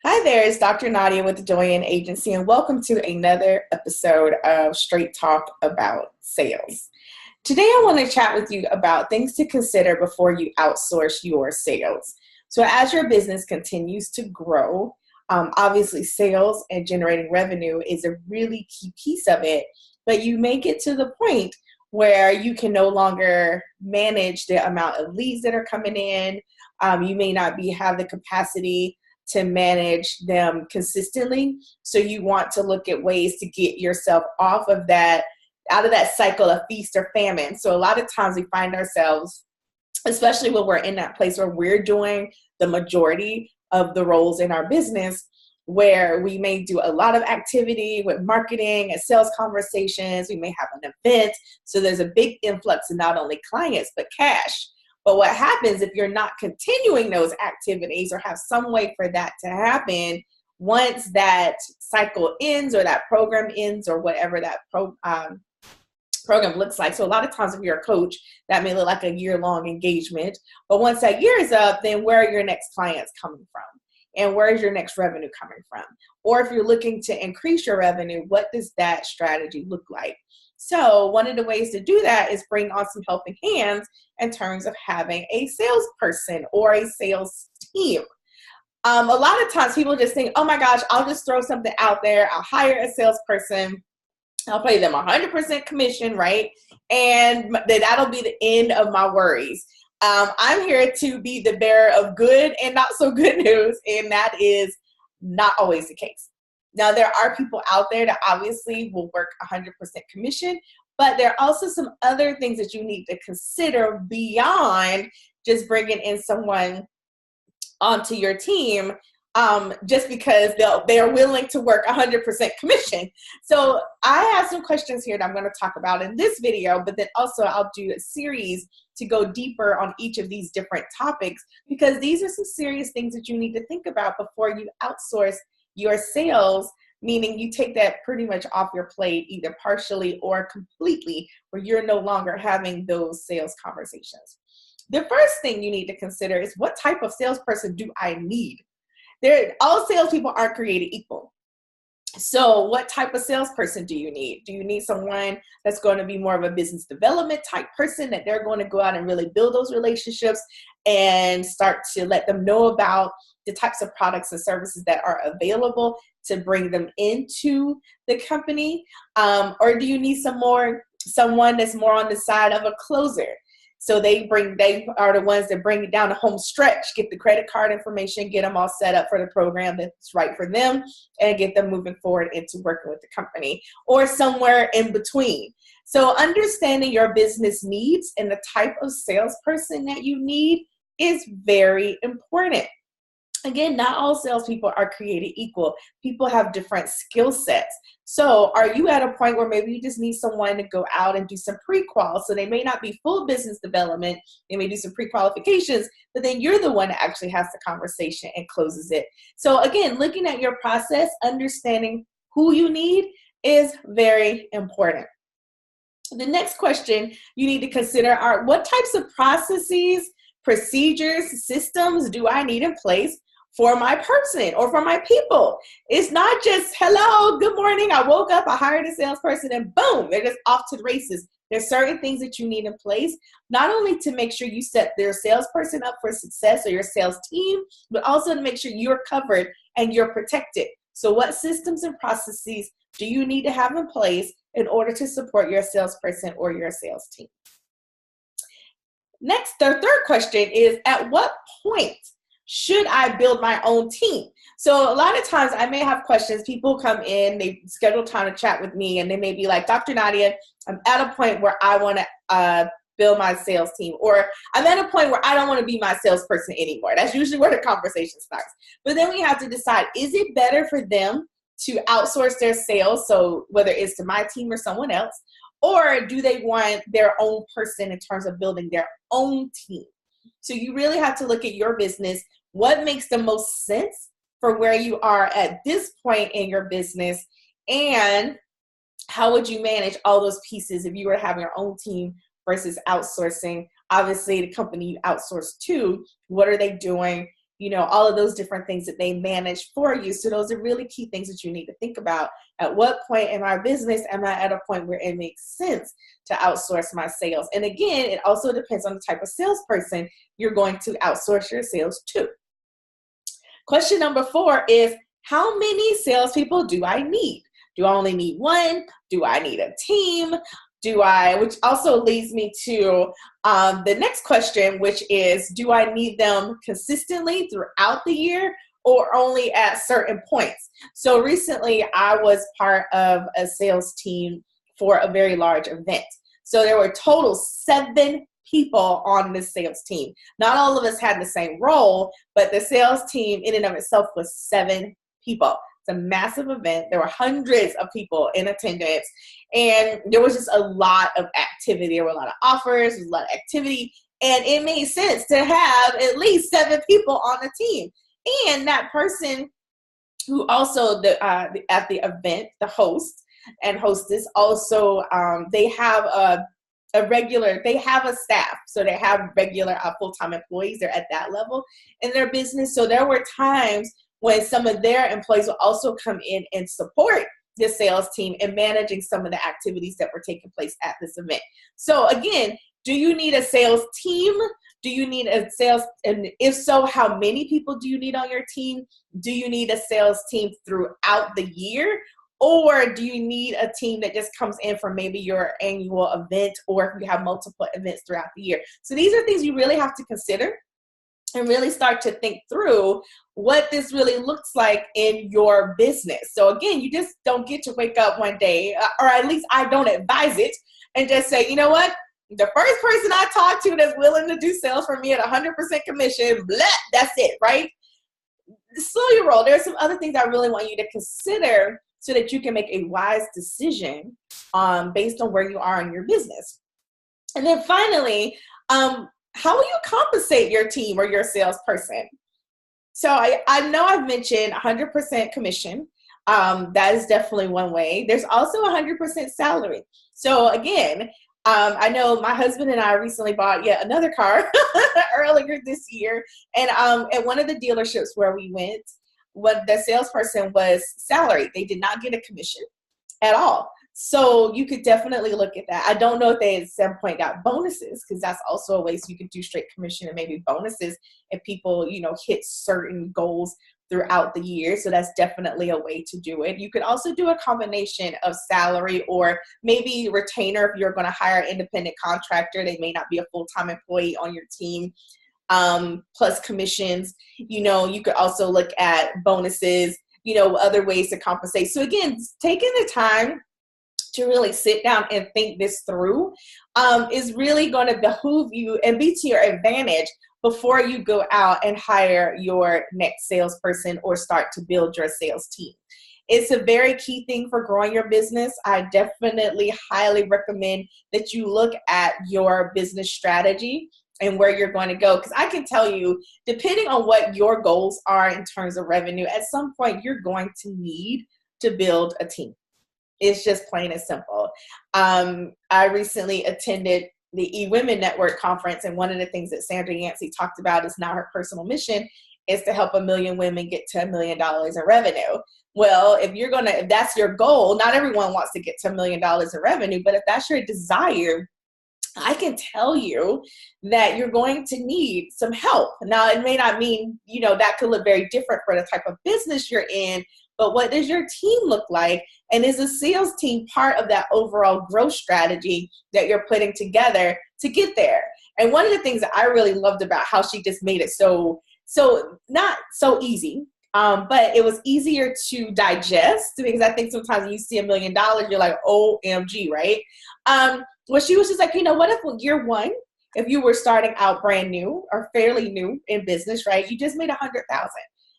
Hi there, it's Dr. Nadia with the Doyenne Agency, and welcome to another episode of Straight Talk About Sales. Today, I want to chat with you about things to consider before you outsource your sales. So, as your business continues to grow, obviously, sales and generating revenue is a really key piece of it, but you may get to the point where you can no longer manage the amount of leads that are coming in. You may not have the capacity to manage them consistently. So you want to look at ways to get yourself out of that cycle of feast or famine. So a lot of times we find ourselves, especially when we're in that place where we're doing the majority of the roles in our business, where we may do a lot of activity with marketing and sales conversations. We may have an event. So there's a big influx of not only clients, but cash. But what happens if you're not continuing those activities or have some way for that to happen once that cycle ends or that program ends or whatever that program looks like? So a lot of times if you're a coach, that may look like a year-long engagement. But once that year is up, then where are your next clients coming from? And where is your next revenue coming from? Or if you're looking to increase your revenue, what does that strategy look like? So one of the ways to do that is bring on some helping hands in terms of having a salesperson or a sales team. A lot of times people just think, oh my gosh, I'll just throw something out there. I'll hire a salesperson. I'll pay them 100% commission, right? And that'll be the end of my worries. I'm here to be the bearer of good and not so good news, and that is not always the case. Now, there are people out there that obviously will work 100% commission, but there are also some other things that you need to consider beyond just bringing in someone onto your team just because they are willing to work 100% commission. So I have some questions here that I'm going to talk about in this video, but then also I'll do a series to go deeper on each of these different topics, because these are some serious things that you need to think about before you outsource your sales, meaning you take that pretty much off your plate, either partially or completely, where you're no longer having those sales conversations. The first thing you need to consider is, what type of salesperson do I need? All salespeople aren't created equal. So what type of salesperson do you need? Do you need someone that's going to be more of a business development type person, that they're going to go out and really build those relationships and start to let them know about the types of products and services that are available to bring them into the company? Or do you need someone that's more on the side of a closer? So they are the ones that bring it down the home stretch, get the credit card information, get them all set up for the program that's right for them, and get them moving forward into working with the company, or somewhere in between. So understanding your business needs and the type of salesperson that you need is very important. Again, not all salespeople are created equal. People have different skill sets. So are you at a point where maybe you just need someone to go out and do some pre-qual? So they may not be full business development. They may do some pre-qualifications, but then you're the one that actually has the conversation and closes it. So again, looking at your process, understanding who you need is very important. The next question you need to consider are, what types of processes, procedures, systems do I need in place for my person or for my people? It's not just, hello, good morning, I woke up, I hired a salesperson, and boom, they're just off to the races. There's certain things that you need in place, not only to make sure you set their salesperson up for success or your sales team, but also to make sure you're covered and you're protected. So what systems and processes do you need to have in place in order to support your salesperson or your sales team? Next, the third question is, at what point should I build my own team? So a lot of times I may have questions. People come in, they schedule time to chat with me, and they may be like, Dr. Nadia, I'm at a point where I want to build my sales team, or I'm at a point where I don't want to be my salesperson anymore. That's usually where the conversation starts. But then we have to decide, is it better for them to outsource their sales, so whether it's to my team or someone else, or do they want their own person in terms of building their own team? So you really have to look at your business. What makes the most sense for where you are at this point in your business, and how would you manage all those pieces if you were having your own team versus outsourcing? Obviously, the company you outsource to, what are they doing? all of those different things that they manage for you. So those are really key things that you need to think about. At what point in my business am I at a point where it makes sense to outsource my sales? And again, it also depends on the type of salesperson you're going to outsource your sales to. Question number 4 is, how many salespeople do I need? Do I only need one? Do I need a team? Which also leads me to the next question, which is, do I need them consistently throughout the year or only at certain points? So recently I was part of a sales team for a very large event. So there were total 7 people on this sales team. Not all of us had the same role, but the sales team in and of itself was 7 people. It's a massive event. There were hundreds of people in attendance, and there was just a lot of activity. There were a lot of offers, there was a lot of activity, and it made sense to have at least 7 people on the team. And that person who also at the event, the host and hostess, also they have a staff. So they have regular full-time employees. They're at that level in their business. So there were times when some of their employees will also come in and support the sales team in managing some of the activities that were taking place at this event. So again, do you need a sales team? Do you need a sales, and if so, how many people do you need on your team? Do you need a sales team throughout the year? Or do you need a team that just comes in for maybe your annual event, or if you have multiple events throughout the year? So these are things you really have to consider and really start to think through what this really looks like in your business. So again, you just don't get to wake up one day, or at least I don't advise it, and just say, you know what? The first person I talk to that's willing to do sales for me at 100% commission, blah, that's it, right? Slow your roll. There are some other things I really want you to consider so that you can make a wise decision based on where you are in your business. And then finally, how will you compensate your team or your salesperson? So I know I've mentioned 100% commission. That is definitely one way. There's also 100% salary. So again, I know my husband and I recently bought yet another car earlier this year. And at one of the dealerships where we went, what the salesperson was salaried. They did not get a commission at all. So you could definitely look at that. I don't know if they at some point got bonuses, because that's also a way so you could do straight commission and maybe bonuses if people, hit certain goals throughout the year. So that's definitely a way to do it. You could also do a combination of salary or maybe retainer if you're going to hire an independent contractor. They may not be a full-time employee on your team. Plus commissions. You could also look at bonuses, other ways to compensate. So again, taking the time to really sit down and think this through is really going to behoove you and be to your advantage before you go out and hire your next salesperson or start to build your sales team. It's a very key thing for growing your business. I definitely highly recommend that you look at your business strategy and where you're going to go. Because I can tell you, depending on what your goals are in terms of revenue, at some point you're going to need to build a team. It's just plain and simple. I recently attended the eWomen Network conference, and one of the things that Sandra Yancey talked about is now her personal mission is to help 1 million women get to $1 million in revenue. Well, if that's your goal, not everyone wants to get to $1 million in revenue, but if that's your desire, I can tell you that you're going to need some help. Now, it may not mean, that could look very different for the type of business you're in, but what does your team look like? And is a sales team part of that overall growth strategy that you're putting together to get there? And one of the things that I really loved about how she just made it so not so easy, but it was easier to digest, because I think sometimes when you see $1 million, you're like, OMG, right? Well, she was just like, what if year one, if you were starting out brand new or fairly new in business, right? You just made 100,000,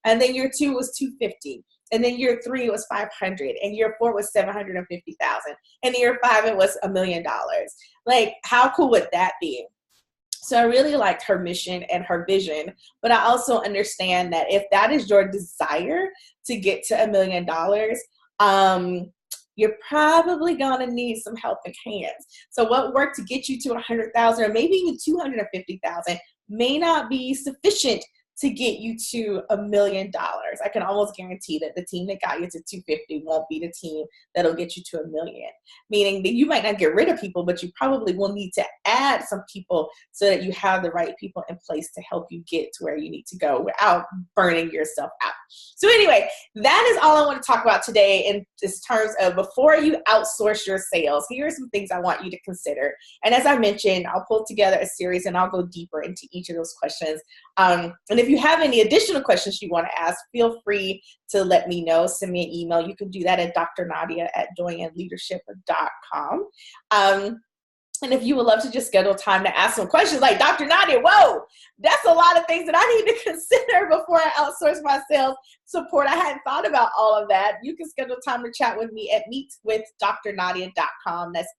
and then year 2 was 250, and then year 3 was 500, and year 4 was 750,000, and year 5 it was $1 million. Like, how cool would that be? So I really liked her mission and her vision, but I also understand that if that is your desire to get to $1 million, you're probably going to need some helping hands. So what worked to get you to 100,000 or maybe even 250,000 may not be sufficient to get you to $1 million. I can almost guarantee that the team that got you to 250 won't be the team that'll get you to $1 million. Meaning that you might not get rid of people, but you probably will need to add some people so that you have the right people in place to help you get to where you need to go without burning yourself out. So anyway, that is all I want to talk about today in this terms of before you outsource your sales. Here are some things I want you to consider. And as I mentioned, I'll pull together a series and I'll go deeper into each of those questions. And if you have any additional questions you want to ask, feel free to let me know. Send me an email. You can do that at drnadia@doyenneleadership.com. And if you would love to just schedule time to ask some questions like, Dr. Nadia, whoa, that's a lot of things that I need to consider before I outsource my sales support. I hadn't thought about all of that. You can schedule time to chat with me at meetwithdrnadia.com. That's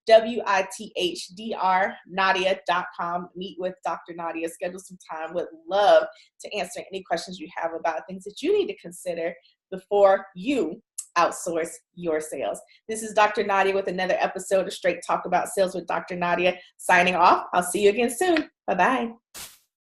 MEETWITHDR Nadia.com. Meet with Dr. Nadia. Schedule some time. Would love to answer any questions you have about things that you need to consider before you outsource your sales. This is Dr. Nadia with another episode of Straight Talk About Sales with Dr. Nadia. Signing off. I'll see you again soon. Bye-bye.